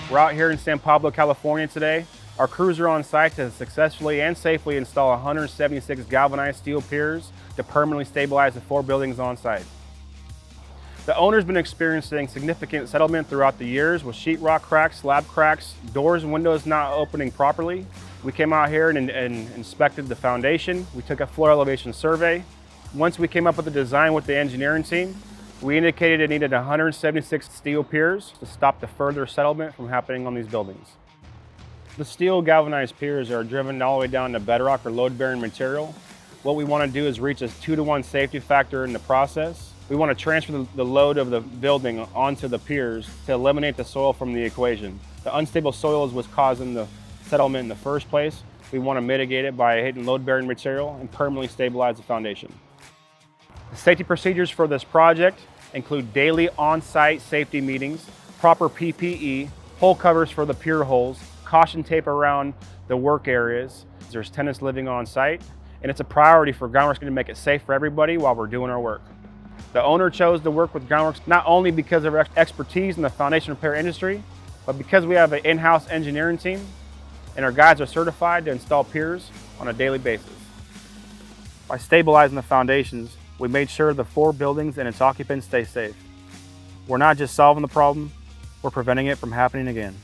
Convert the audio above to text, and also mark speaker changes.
Speaker 1: We're out here in San Pablo, California today. Our crews are on site to successfully and safely install 176 galvanized steel piers to permanently stabilize the 4 buildings on site. The owner's been experiencing significant settlement throughout the years with sheetrock cracks, slab cracks, doors and windows not opening properly. We came out here and inspected the foundation. We took a floor elevation survey. Once we came up with a design with the engineering team, we indicated it needed 176 steel piers to stop the further settlement from happening on these buildings. The steel galvanized piers are driven all the way down to bedrock or load-bearing material. What we want to do is reach a 2-to-1 safety factor in the process. We want to transfer the load of the building onto the piers to eliminate the soil from the equation. The unstable soil is what's causing the settlement in the first place. We want to mitigate it by hitting load-bearing material and permanently stabilize the foundation. The safety procedures for this project include daily on-site safety meetings, proper PPE, hole covers for the pier holes, caution tape around the work areas. There's tenants living on site, and it's a priority for Groundworks to make it safe for everybody while we're doing our work. The owner chose to work with Groundworks not only because of our expertise in the foundation repair industry, but because we have an in-house engineering team and our guys are certified to install piers on a daily basis. By stabilizing the foundations, we made sure the 4 buildings and its occupants stay safe. We're not just solving the problem, we're preventing it from happening again.